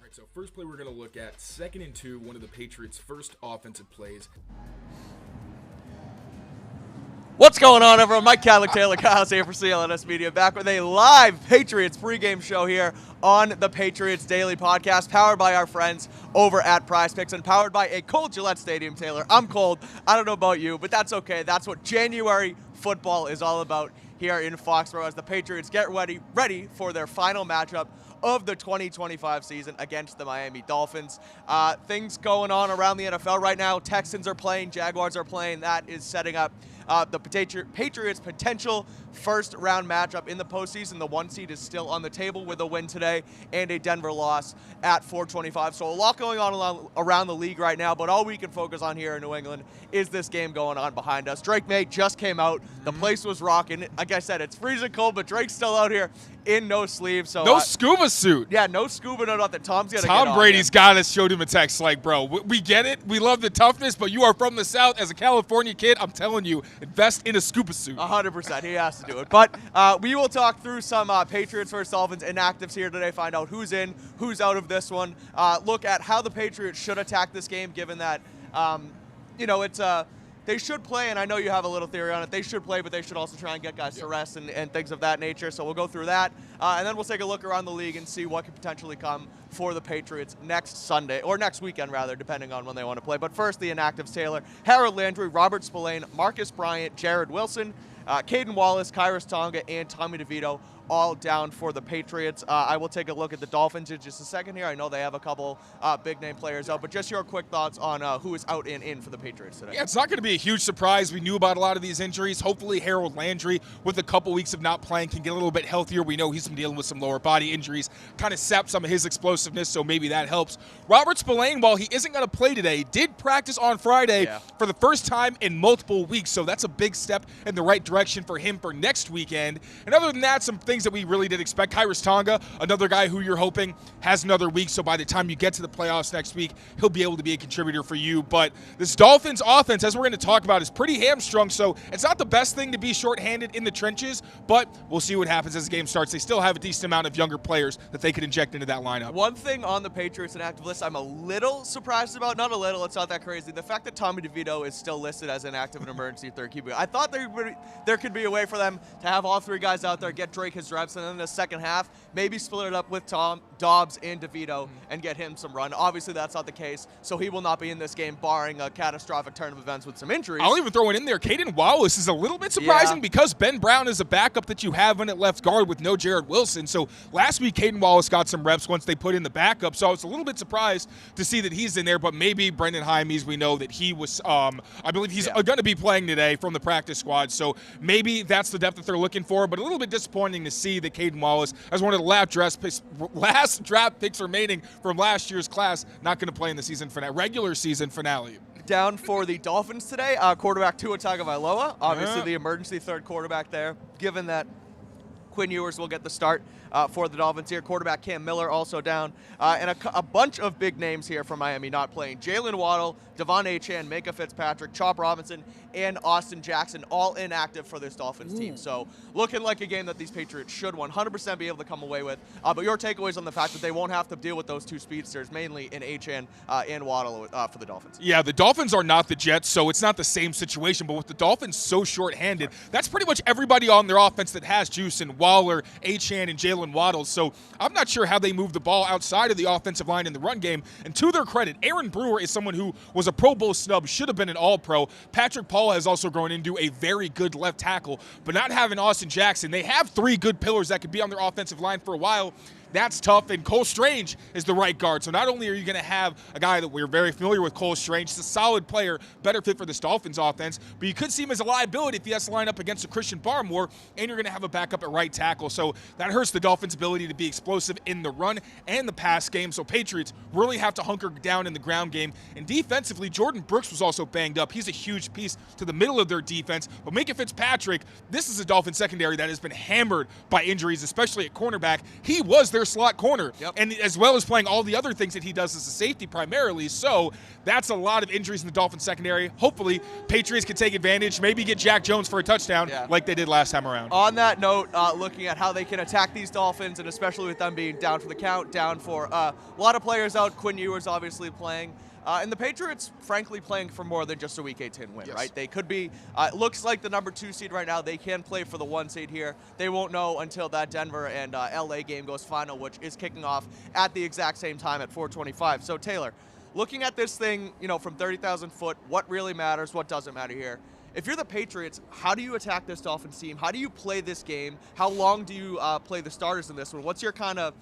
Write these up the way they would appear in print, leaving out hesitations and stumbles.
right, so first play we're going to look at, 2nd and 2, one of the Patriots' first offensive plays. What's going on, everyone? Mike Kadlick, Taylor Kyles here for CLNS Media, back with a live Patriots pregame show here on the Patriots Daily Podcast, powered by our friends over at Prize Picks and powered by a cold Gillette Stadium, Taylor. I'm cold. I don't know about you, but that's okay. That's what January football is all about here in Foxborough as the Patriots get ready for their final matchup of the 2025 season against the Miami Dolphins. Things going on around the NFL right now. Texans are playing, Jaguars are playing. That is setting up the Patriots' potential first-round matchup in the postseason. The 1 seed is still on the table with a win today and a Denver loss at 425. So a lot going on around the league right now, but all we can focus on here in New England is this game going on behind us. Drake May just came out. The place was rocking. Like I said, it's freezing cold, but Drake's still out here in no sleeves. So no scuba suit. Yeah, no scuba, no nothing. Tom's got to Tom Brady's got us, showed him a text like, bro, we get it. We love the toughness, but you are from the South. As a California kid, I'm telling you, invest in a scuba suit. 100%. He has to do it. But we will talk through some Patriots vs.Dolphins inactives here today, find out who's in, who's out of this one, look at how the Patriots should attack this game, given that, it's they should play, and I know you have a little theory on it. They should play, but they should also try and get guys to rest and things of that nature. So we'll go through that, and then we'll take a look around the league and see what could potentially come for the Patriots next Sunday, or next weekend, rather, depending on when they want to play. But first, the inactives, Taylor. Harold Landry, Robert Spillane, Marcus Bryant, Jared Wilson, Caden Wallace, Kyrus Tonga, and Tommy DeVito all down for the Patriots. I will take a look at the Dolphins in just a second here. I know they have a couple big-name players out, but just your quick thoughts on who is out and in for the Patriots today. Yeah, it's not going to be a huge surprise. We knew about a lot of these injuries. Hopefully Harold Landry, with a couple weeks of not playing, can get a little bit healthier. We know he's been dealing with some lower body injuries, kind of sapped some of his explosiveness, so maybe that helps. Robert Spillane, while he isn't going to play today, did practice on Friday for the first time in multiple weeks, so that's a big step in the right direction for him for next weekend. And other than that, some things that we really did expect. Kyrus Tonga, another guy who you're hoping has another week, so by the time you get to the playoffs next week, he'll be able to be a contributor for you. But this Dolphins offense, as we're going to talk about, is pretty hamstrung, so it's not the best thing to be shorthanded in the trenches, but we'll see what happens as the game starts. They still have a decent amount of younger players that they could inject into that lineup. One thing on the Patriots inactive list I'm a little surprised about, not a little, it's not that crazy, the fact that Tommy DeVito is still listed as inactive and emergency third QB. I thought there could be a way for them to have all three guys out there, get Drake his reps, and then in the second half, maybe split it up with Tom, Dobbs, and DeVito and get him some run. Obviously, that's not the case, so he will not be in this game, barring a catastrophic turn of events with some injuries. I'll even throw it in there. Caden Wallace is a little bit surprising because Ben Brown is a backup that you have in at left guard with no Jared Wilson. So last week, Caden Wallace got some reps once they put in the backup, so I was a little bit surprised to see that he's in there, but maybe Brendan Hymes, we know that he was, I believe he's going to be playing today from the practice squad, so maybe that's the depth that they're looking for, but a little bit disappointing to see that Caden Wallace, as one of the last draft picks remaining from last year's class, not going to play in the regular season finale. Down for the Dolphins today, quarterback Tua Tagovailoa, obviously the emergency third quarterback there, given that Quinn Ewers will get the start for the Dolphins here. Quarterback Cam Miller also down. And a bunch of big names here from Miami not playing. Jalen Waddle, Devon Achane, Minka Fitzpatrick, Chop Robinson, and Austin Jackson all inactive for this Dolphins team. So looking like a game that these Patriots should 100% be able to come away with. But your takeaways on the fact that they won't have to deal with those two speedsters, mainly in Achane and Waddle for the Dolphins. Yeah, the Dolphins are not the Jets, so it's not the same situation. But with the Dolphins so short-handed, that's pretty much everybody on their offense that has juice, and Waller, Achane, and Jalen Waddle. So I'm not sure how they move the ball outside of the offensive line in the run game. And to their credit, Aaron Brewer is someone who was a Pro Bowl snub, should have been an All-Pro. Patrick Paul has also grown into a very good left tackle, but not having Austin Jackson, they have three good pillars that could be on their offensive line for a while. That's tough, and Cole Strange is the right guard. So not only are you going to have a guy that we're very familiar with, Cole Strange, he's a solid player, better fit for this Dolphins offense, but you could see him as a liability if he has to line up against a Christian Barmore, and you're going to have a backup at right tackle. So that hurts the Dolphins' ability to be explosive in the run and the pass game. So Patriots really have to hunker down in the ground game. And defensively, Jordan Brooks was also banged up. He's a huge piece to the middle of their defense. But Minka Fitzpatrick, this is a Dolphins secondary that has been hammered by injuries, especially at cornerback. He was their their slot corner, Yep. and as well as playing all the other things that he does as a safety primarily. So that's a lot of injuries in the Dolphins secondary. Hopefully, Patriots can take advantage, maybe get Jack Jones for a touchdown like they did last time around. On that note, looking at how they can attack these Dolphins, and especially with them being down for the count, down for a lot of players out. Quinn Ewers obviously playing. And the Patriots, frankly, playing for more than just a Week 18 win, right? They could be, it looks like the number 2 seed right now. They can play for the 1 seed here. They won't know until that Denver and LA game goes final, which is kicking off at the exact same time at 4:25. So, Taylor, looking at this thing, from 30,000 foot, what really matters, what doesn't matter here? If you're the Patriots, how do you attack this Dolphins team? How do you play this game? How long do you play the starters in this one? What's your kind of,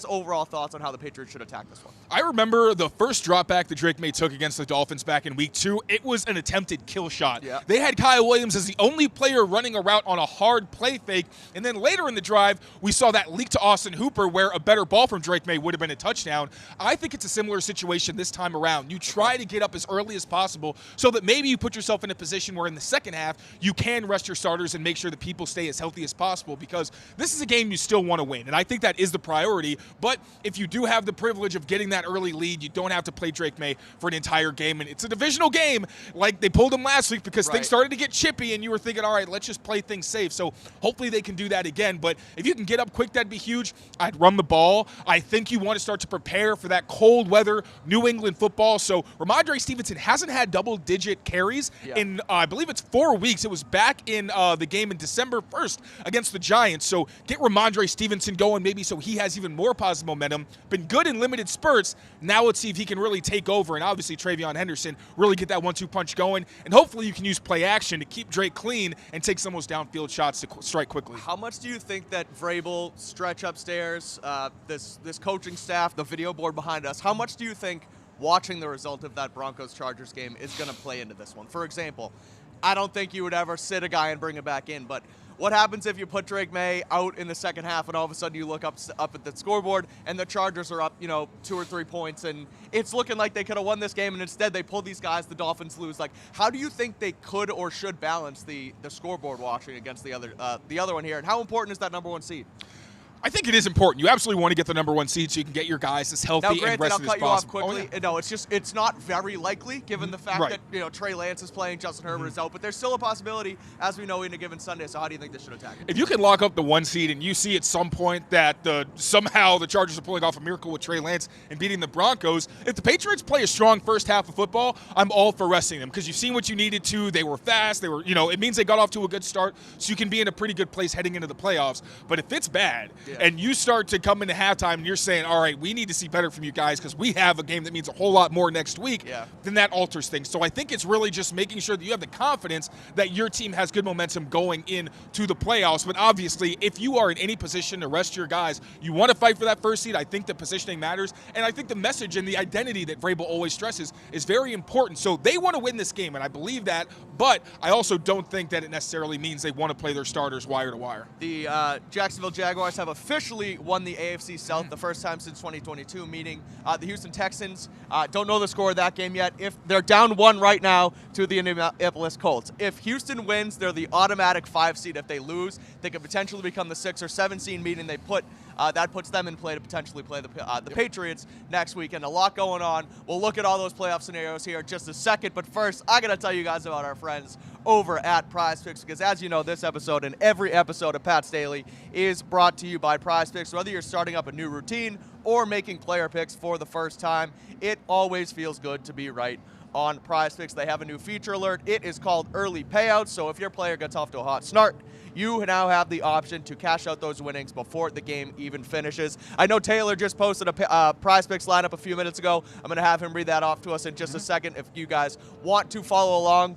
overall thoughts on how the Patriots should attack this one? I remember the first drop back that Drake May took against the Dolphins back in week 2. It was an attempted kill shot. Yeah. They had Kyle Williams as the only player running a route on a hard play fake. And then later in the drive, we saw that leak to Austin Hooper where a better ball from Drake May would have been a touchdown. I think it's a similar situation this time around. You try to get up as early as possible so that maybe you put yourself in a position where in the second half, you can rest your starters and make sure that people stay as healthy as possible, because this is a game you still want to win. And I think that is the priority. But if you do have the privilege of getting that early lead, you don't have to play Drake May for an entire game. And it's a divisional game like they pulled him last week because things started to get chippy and you were thinking, all right, let's just play things safe. So hopefully they can do that again. But if you can get up quick, that'd be huge. I'd run the ball. I think you want to start to prepare for that cold weather New England football. So Ramondre Stevenson hasn't had double-digit carries in, I believe it's 4 weeks. It was back in the game in December 1st against the Giants. So get Ramondre Stevenson going maybe so he has even more positive momentum. Been good in limited spurts. Now let's see if he can really take over. And obviously Travion Henderson really get that 1-2 punch going. And hopefully you can use play action to keep Drake clean and take some of those downfield shots to strike quickly. How much do you think that Vrabel, Stretch upstairs, this coaching staff, the video board behind us, how much do you think watching the result of that Broncos-Chargers game is going to play into this one? For example, I don't think you would ever sit a guy and bring him back in, but what happens if you put Drake May out in the second half and all of a sudden you look up at the scoreboard and the Chargers are up, 2 or 3 points and it's looking like they could have won this game and instead they pull these guys, the Dolphins lose. Like, how do you think they could or should balance the scoreboard watching against the other one here? And how important is that number 1 seed? I think it is important. You absolutely want to get the number 1 seed so you can get your guys as healthy and rested as possible. I'll cut you off quickly. No, it's not very likely given the fact that Trey Lance is playing, Justin Herbert is out, but there's still a possibility, as we know, in a given Sunday. So how do you think they should attack it? If you can lock up the 1 seed and you see at some point that somehow the Chargers are pulling off a miracle with Trey Lance and beating the Broncos, if the Patriots play a strong first half of football, I'm all for resting them because you've seen what you needed to. They were fast. They were, it means they got off to a good start, so you can be in a pretty good place heading into the playoffs. But if it's bad and you start to come into halftime and you're saying, all right, we need to see better from you guys because we have a game that means a whole lot more next week, then that alters things. So I think it's really just making sure that you have the confidence that your team has good momentum going into the playoffs. But obviously, if you are in any position to rest your guys, you want to fight for that first seed. I think the positioning matters. And I think the message and the identity that Vrabel always stresses is very important. So they want to win this game, and I believe that. But I also don't think that it necessarily means they want to play their starters wire to wire. The Jacksonville Jaguars have officially won the AFC South the first time since 2022, meaning the Houston Texans don't know the score of that game yet. If they're down 1 right now to the Indianapolis Colts. If Houston wins, they're the automatic 5 seed. If they lose, they could potentially become the 6 or 7 seed, meaning that puts them in play to potentially play the Patriots next week. And a lot going on. We'll look at all those playoff scenarios here in just a second. But first, I got to tell you guys about our friends over at Prize Picks, because as you know, this episode and every episode of Pat's Daily is brought to you by Prize Picks. Whether you're starting up a new routine or making player picks for the first time, it always feels good to be right on Prize Picks. They have a new feature alert. It is called Early Payouts. So if your player gets off to a hot start, you now have the option to cash out those winnings before the game even finishes. I know Taylor just posted a Prize Picks lineup a few minutes ago. I'm going to have him read that off to us in just a second if you guys want to follow along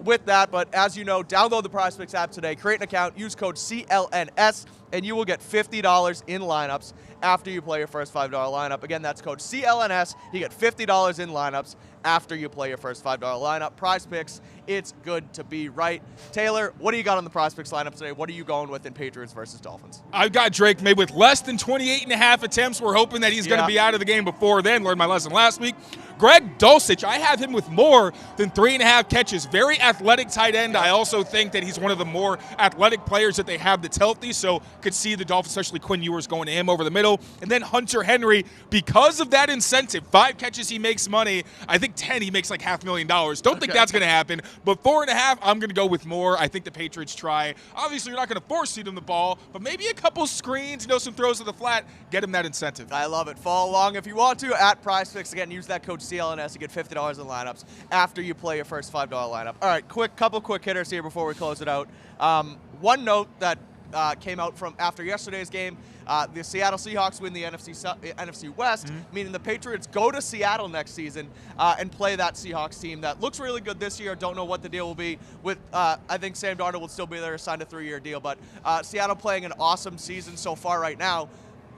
with that. But as you know, download the Prize Picks app today, create an account, use code CLNS, and you will get $50 in lineups after you play your first $5 lineup. Again, that's code CLNS. You get $50 in lineups after you play your first $5 lineup. Prize Picks, it's good to be right. Taylor, what do you got on the Prize Picks lineup today? What are you going with in Patriots versus Dolphins? I've got Drake May with less than 28.5 attempts. We're hoping that he's going to be out of the game before then. Learned my lesson last week. Greg Dulcich, I have him with more than 3.5 catches. Very athletic tight end. I also think that he's one of the more athletic players that they have that's healthy, so could see the Dolphins, especially Quinn Ewers, going to him over the middle. And then Hunter Henry, because of that incentive, 5 catches he makes money. I think 10 he makes like $500,000. Don't think that's going to happen, but 4.5, I'm going to go with more. I think the Patriots try. Obviously, you're not going to force feed him the ball, but maybe a couple screens, some throws to the flat, get him that incentive. I love it. Follow along if you want to at PrizePicks. Again, use that code CLNS to get $50 in lineups after you play your first $5 lineup. All right, couple quick hitters here before we close it out. One note that came out from after yesterday's game, the Seattle Seahawks win the NFC West, meaning the Patriots go to Seattle next season and play that Seahawks team that looks really good this year. Don't know what the deal will be with. I think Sam Darnold will still be there, signed a 3-year deal, but Seattle playing an awesome season so far right now.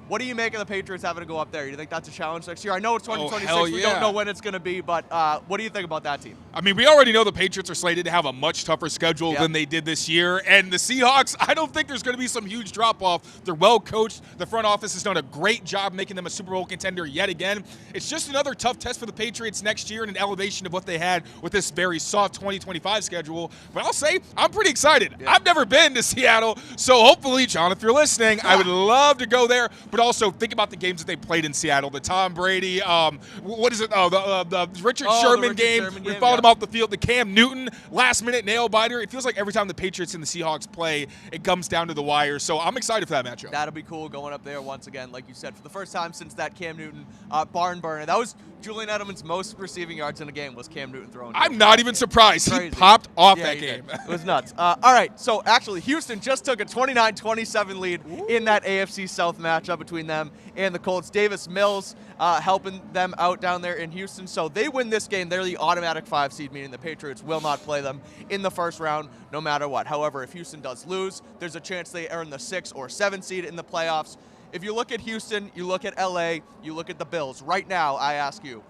What do you make of the Patriots having to go up there? You think that's a challenge next year? I know it's 2026. Oh, hell yeah. We don't know when it's going to be, but what do you think about that team? I mean, we already know the Patriots are slated to have a much tougher schedule than they did this year. And the Seahawks, I don't think there's going to be some huge drop-off. They're well coached. The front office has done a great job making them a Super Bowl contender yet again. It's just another tough test for the Patriots next year and an elevation of what they had with this very soft 2025 schedule. But I'll say, I'm pretty excited. Yeah. I've never been to Seattle, so hopefully, John, if you're listening, I would love to go there. But also, think about the games that they played in Seattle. The Tom Brady, what is it? Oh, the Richard Sherman game. We followed him off the field. The Cam Newton last-minute nail-biter. It feels like every time the Patriots and the Seahawks play, it comes down to the wire. So I'm excited for that matchup. That'll be cool going up there once again, like you said, for the first time since that Cam Newton barn burner. That was Julian Edelman's most receiving yards in a game was Cam Newton throwing. I'm not even surprised. He popped off that game. It was nuts. All right, so actually Houston just took a 29-27 lead in that AFC South matchup between them and the Colts. Davis Mills helping them out down there in Houston. So they win this game. They're the automatic 5 seed, meaning the Patriots will not play them in the first round no matter what. However, if Houston does lose, there's a chance they earn the 6 or 7 seed in the playoffs. If you look at Houston, you look at LA, you look at the Bills. Right now, I ask you,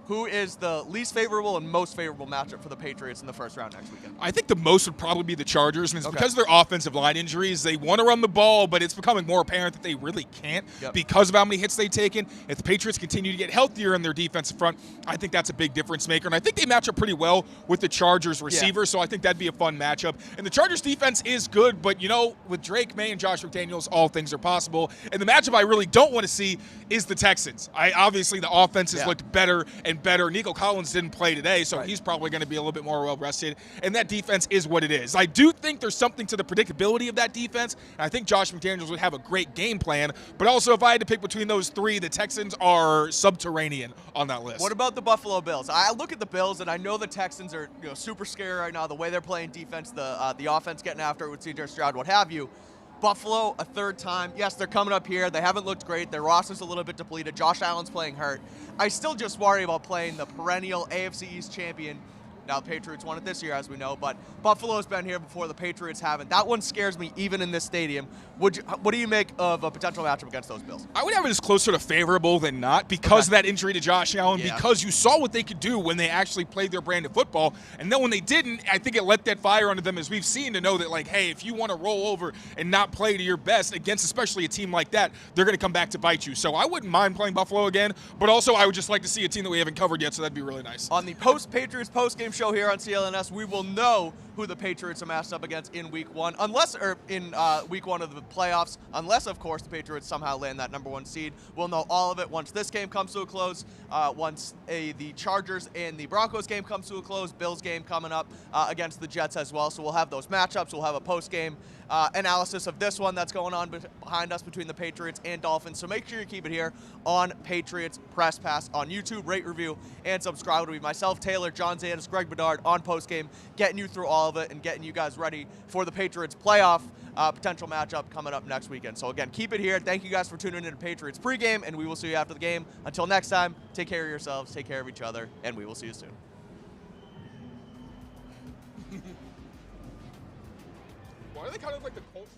who is the least favorable and most favorable matchup for the Patriots in the first round next weekend? I think the most would probably be the Chargers, and it's because of their offensive line injuries. They want to run the ball, but it's becoming more apparent that they really can't because of how many hits they've taken. If the Patriots continue to get healthier in their defensive front, I think that's a big difference maker, and I think they match up pretty well with the Chargers receiver, so I think that'd be a fun matchup. And the Chargers defense is good, but, with Drake May and Josh McDaniels, all things are possible. And the matchup I really don't want to see is the Texans. Obviously, the offense has looked better and better. Nico Collins didn't play today, so he's probably going to be a little bit more well-rested. And that defense is what it is. I do think there's something to the predictability of that defense. And I think Josh McDaniels would have a great game plan. But also, if I had to pick between those 3, the Texans are subterranean on that list. What about the Buffalo Bills? I look at the Bills, and I know the Texans are super scary right now. The way they're playing defense, the offense getting after it with C.J. Stroud, what have you. Buffalo, a third time. Yes, they're coming up here. They haven't looked great. Their roster's a little bit depleted. Josh Allen's playing hurt. I still just worry about playing the perennial AFC East champion. Now, the Patriots won it this year, as we know, but Buffalo's been here before. The Patriots haven't. That one scares me even in this stadium. What do you make of a potential matchup against those Bills? I would have it as closer to favorable than not because of that injury to Josh Allen, because you saw what they could do when they actually played their brand of football. And then when they didn't, I think it let that fire under them, as we've seen, to know that, hey, if you want to roll over and not play to your best against especially a team like that, they're going to come back to bite you. So I wouldn't mind playing Buffalo again, but also I would just like to see a team that we haven't covered yet, so that'd be really nice. On the Patriots post-game show here on CLNS, we will know who the Patriots are matched up against in week 1, in week 1 of the playoffs, unless, of course, the Patriots somehow land that number 1 seed. We'll know all of it once this game comes to a close, once the Chargers and the Broncos game comes to a close, Bills game coming up against the Jets as well. So we'll have those matchups. We'll have a post-game analysis of this one that's going on behind us between the Patriots and Dolphins. So make sure you keep it here on Patriots Press Pass on YouTube. Rate, review, and subscribe. It'll be myself, Taylor, John Zanis, Greg Bedard on post-game, getting you through all of it and getting you guys ready for the Patriots playoff potential matchup coming up next weekend. So again, keep it here. Thank you guys for tuning in to Patriots pregame, and we will see you after the game. Until next time, take care of yourselves, take care of each other, and we will see you soon. Why are they kind of like the Colts?